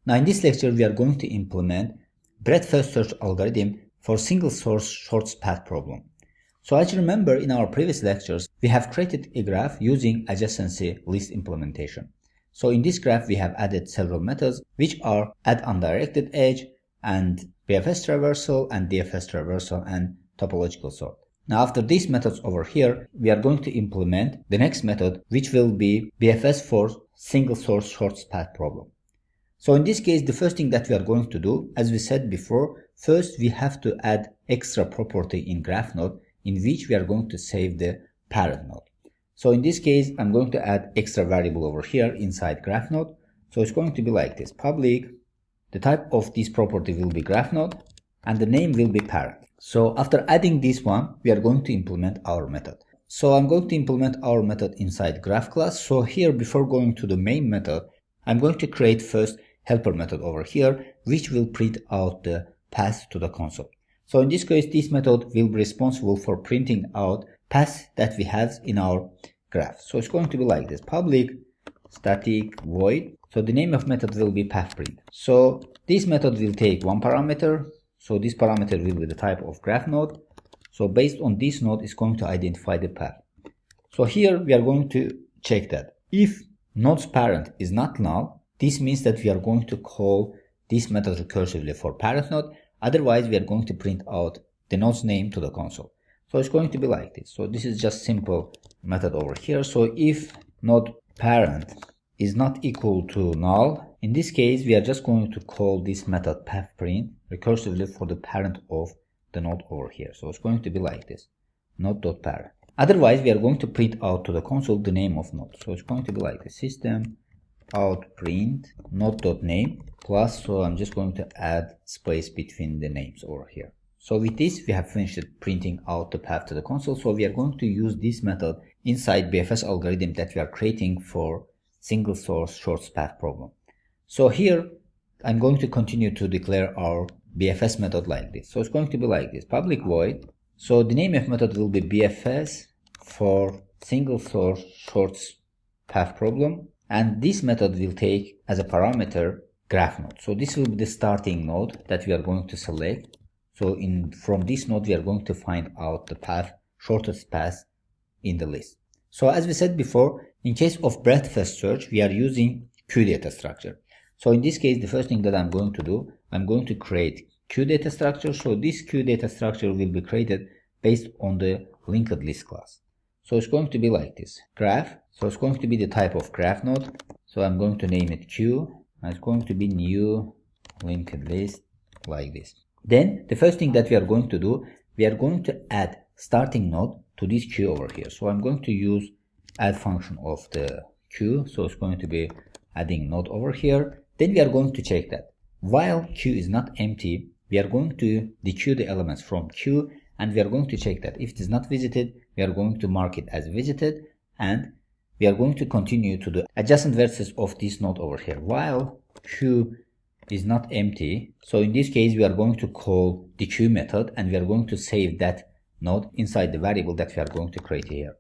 Now in this lecture, we are going to implement breadth-first search algorithm for single source shortest path problem. So as you remember, in our previous lectures, we have created a graph using adjacency list implementation. So in this graph, we have added several methods, which are add undirected edge and BFS traversal and DFS traversal and topological sort. Now after these methods over here, we are going to implement the next method, which will be BFS for single source shortest path problem. So in this case, the first thing that we are going to do, as we said before, first we have to add extra property in graph node in which we are going to save the parent node. So in this case, I'm going to add extra variable over here inside graph node. So it's going to be like this: public, the type of this property will be graph node, and the name will be parent. So after adding this one, we are going to implement our method. So I'm going to implement our method inside graph class. So here, before going to the main method, I'm going to create first helper method over here, which will print out the path to the console. So in this case, this method will be responsible for printing out paths that we have in our graph. So it's going to be like this: public static void. So the name of method will be path print. So this method will take one parameter. So this parameter will be the type of graph node. So based on this node, it's going to identify the path. So here we are going to check that if node's parent is not null, this means that we are going to call this method recursively for parent node. Otherwise, we are going to print out the node's name to the console. So it's going to be like this. So this is just simple method over here. So if node parent is not equal to null, in this case, we are just going to call this method path print recursively for the parent of the node over here. So it's going to be like this: node.parent. Otherwise, we are going to print out to the console the name of node. So it's going to be like the system out print node.name plus, so I'm just going to add space between the names over here. So with this, we have finished printing out the path to the console. So we are going to use this method inside BFS algorithm that we are creating for single source shortest path problem. So here, I'm going to continue to declare our BFS method like this. So it's going to be like this: public void. So the name of method will be BFS for single source shortest path problem. And this method will take as a parameter graph node. So this will be the starting node that we are going to select. So from this node, we are going to find out the path, shortest path in the list. So as we said before, in case of breadth-first search, we are using Q data structure. So in this case, the first thing that I'm going to do, I'm going to create Q data structure. So this Q data structure will be created based on the linked list class. So it's going to be like this: graph. So it's going to be the type of graph node. So I'm going to name it Q. And it's going to be new linked list like this. Then the first thing that we are going to do, we are going to add starting node to this Q over here. So I'm going to use add function of the Q. So it's going to be adding node over here. Then we are going to check that while Q is not empty, we are going to dequeue the elements from Q, and we are going to check that if it is not visited, we are going to mark it as visited, and we are going to continue to the adjacent vertices of this node over here while Q is not empty. So in this case, we are going to call the Q method, and we are going to save that node inside the variable that we are going to create here.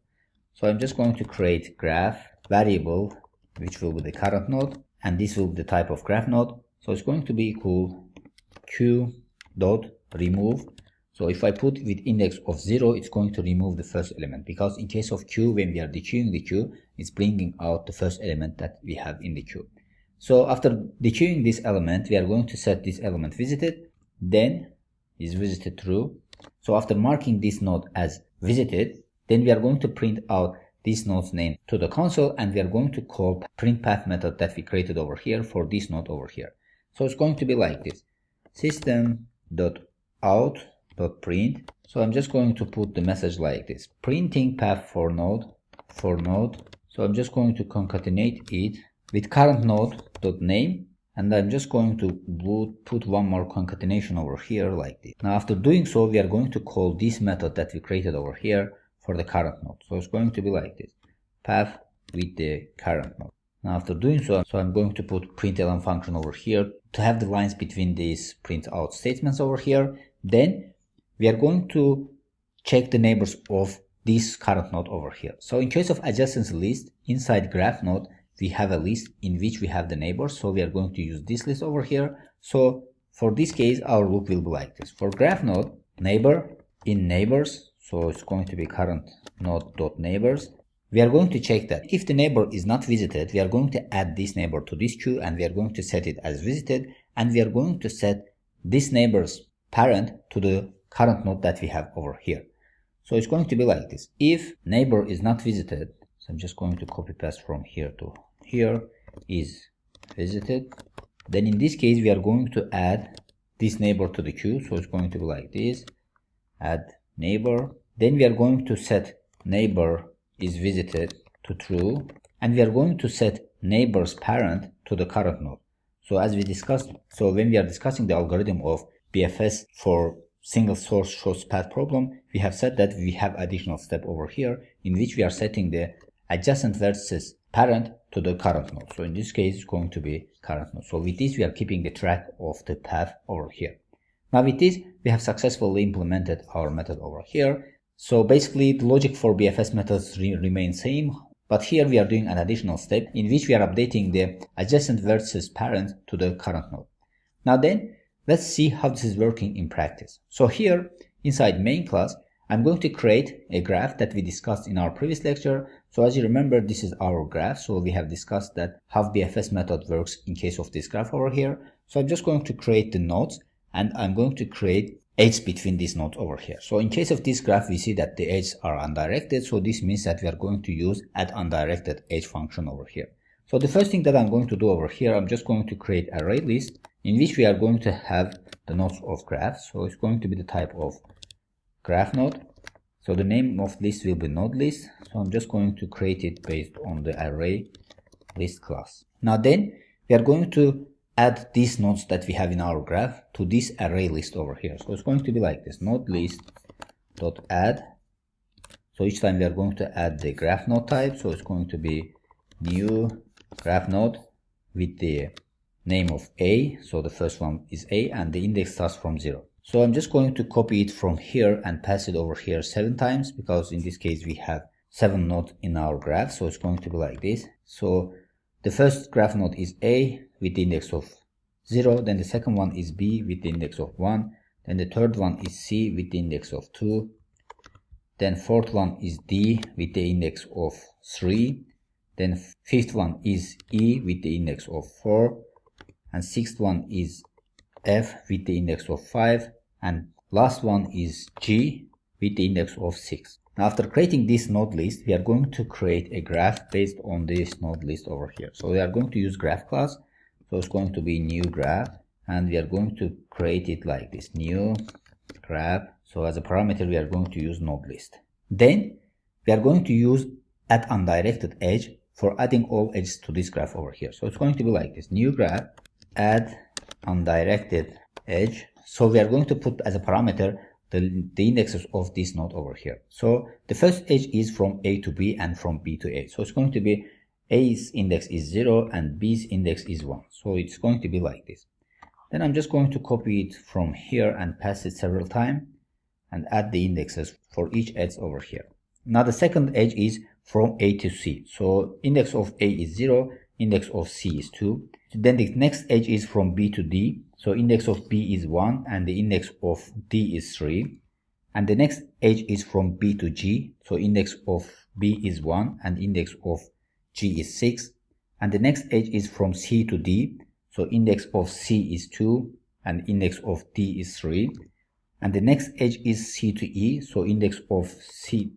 So I'm just going to create graph variable, which will be the current node, and this will be the type of graph node. So it's going to be equal Q dot remove. So if I put with index of 0, it's going to remove the first element, because in case of Q, when we are dequeuing the Q, it's bringing out the first element that we have in the Q. So after dequeuing this element, we are going to set this element visited, then is visited true. So after marking this node as visited, then we are going to print out this node's name to the console, and we are going to call print path method that we created over here for this node over here. So it's going to be like this: system.out.print. So I'm just going to put the message like this: printing path for node. So I'm just going to concatenate it with current node.name, and I'm just going to put one more concatenation over here like this. Now after doing so, we are going to call this method that we created over here for the current node. So it's going to be like this: path with the current node. Now after doing so, I'm going to put println function over here to have the lines between these print out statements over here. Then we are going to check the neighbors of this current node over here. So in case of adjacency list inside graph node, we have a list in which we have the neighbors, so we are going to use this list over here. So for this case, our loop will be like this. For graph node, neighbor in neighbors, so it's going to be current node.neighbors. We are going to check that if the neighbor is not visited, we are going to add this neighbor to this queue and we are going to set it as visited, and we are going to set this neighbor's parent to the current node that we have over here. So it's going to be like this. If neighbor is not visited, so I'm just going to copy paste from here to here, is visited, then in this case we are going to add this neighbor to the queue. So it's going to be like this, add neighbor, then we are going to set neighbor is visited to true, and we are going to set neighbor's parent to the current node. So as we discussed, so when we are discussing the algorithm of BFS for single source short path problem, we have said that we have additional step over here in which we are setting the adjacent vertices parent to the current node. So in this case, it's going to be current node. So with this, we are keeping the track of the path over here. Now with this, we have successfully implemented our method over here. So basically, the logic for BFS methods remains same, but here we are doing an additional step in which we are updating the adjacent vertices parent to the current node. Now then, let's see how this is working in practice. So here, inside main class, I'm going to create a graph that we discussed in our previous lecture. So as you remember, this is our graph. So we have discussed that how BFS method works in case of this graph over here. So I'm just going to create the nodes, and I'm going to create edges between these nodes over here. So in case of this graph, we see that the edges are undirected. So this means that we are going to use add undirected edge function over here. So the first thing that I'm going to do over here, I'm just going to create an array list in which we are going to have the nodes of graph. So it's going to be the type of graph node. So the name of list will be node list. So I'm just going to create it based on the array list class. Now then, we are going to add these nodes that we have in our graph to this array list over here. So it's going to be like this, node list dot add. So each time we are going to add the graph node type. So it's going to be new graph node with the name of A. So the first one is A and the index starts from 0. So I'm just going to copy it from here and pass it over here 7 times, because in this case we have 7 nodes in our graph. So it's going to be like this. So the first graph node is A with the index of 0, then the second one is B with the index of 1, then the third one is C with the index of 2, then fourth one is D with the index of 3, then fifth one is E with the index of 4, and sixth one is F with the index of 5, and last one is G with the index of 6. Now after creating this node list, we are going to create a graph based on this node list over here. So we are going to use graph class. So it's going to be new graph, and we are going to create it like this, new graph. So as a parameter, we are going to use node list. Then we are going to use add undirected edge for adding all edges to this graph over here. So it's going to be like this, new graph, add undirected edge. So we are going to put as a parameter the indexes of this node over here. So the first edge is from A to B and from B to A. So it's going to be A's index is 0 and B's index is 1. So it's going to be like this. Then I'm just going to copy it from here and pass it several times and add the indexes for each edge over here. Now the second edge is from A to C. So index of A is 0, index of C is 2. Then the next edge is from B to D. So index of B is 1 and the index of D is 3. And the next edge is from B to G. So index of B is 1 and index of G is 6. And the next edge is from C to D. So index of C is 2 and index of D is 3. And the next edge is C to E. So index of C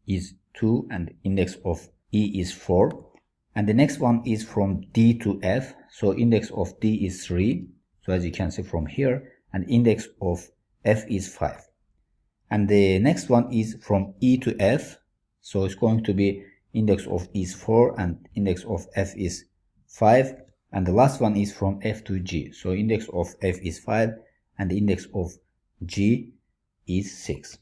is 2 and index of E is 4. And the next one is from D to F. So index of D is 3. So as you can see from here, and index of F is 5. And the next one is from E to F. So it's going to be index of E is 4 and index of F is 5. And the last one is from F to G. So index of F is 5 and the index of G is 6.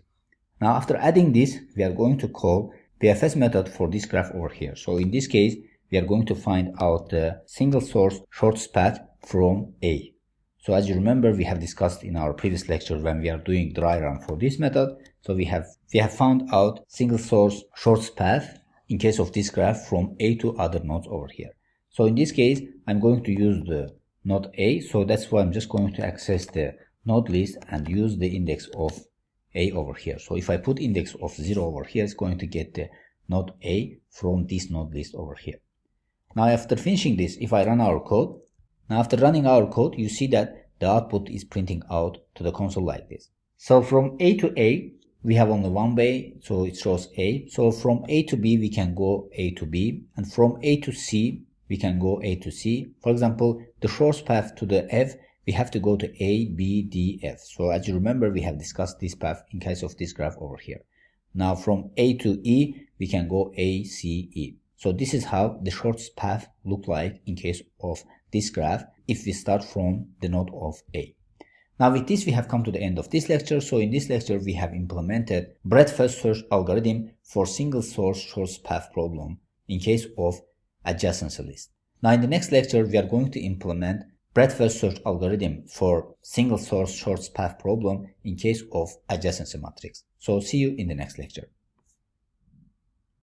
Now after adding this, we are going to call BFS method for this graph over here. So in this case, we are going to find out the single source shortest path from A. So as you remember, we have discussed in our previous lecture when we are doing dry run for this method. So we have found out single source shortest path in case of this graph from A to other nodes over here. So in this case, I'm going to use the node A. So that's why I'm just going to access the node list and use the index of A over here. So if I put index of 0 over here, it's going to get the node A from this node list over here. Now after finishing this, if I run our code, now after running our code, you see that the output is printing out to the console like this. So from A to A, we have only one way, so it shows A. So from A to B, we can go A to B, and from A to C, we can go A to C. For example, the shortest path to the F, we have to go to A, B, D, F. So as you remember, we have discussed this path in case of this graph over here. Now from A to E, we can go A, C, E. So this is how the shortest path look like in case of this graph if we start from the node of A. Now with this, we have come to the end of this lecture. So in this lecture, we have implemented breadth-first search algorithm for single source shortest path problem in case of adjacency list. Now in the next lecture, we are going to implement breadth-first search algorithm for single source shortest path problem in case of adjacency matrix. So see you in the next lecture.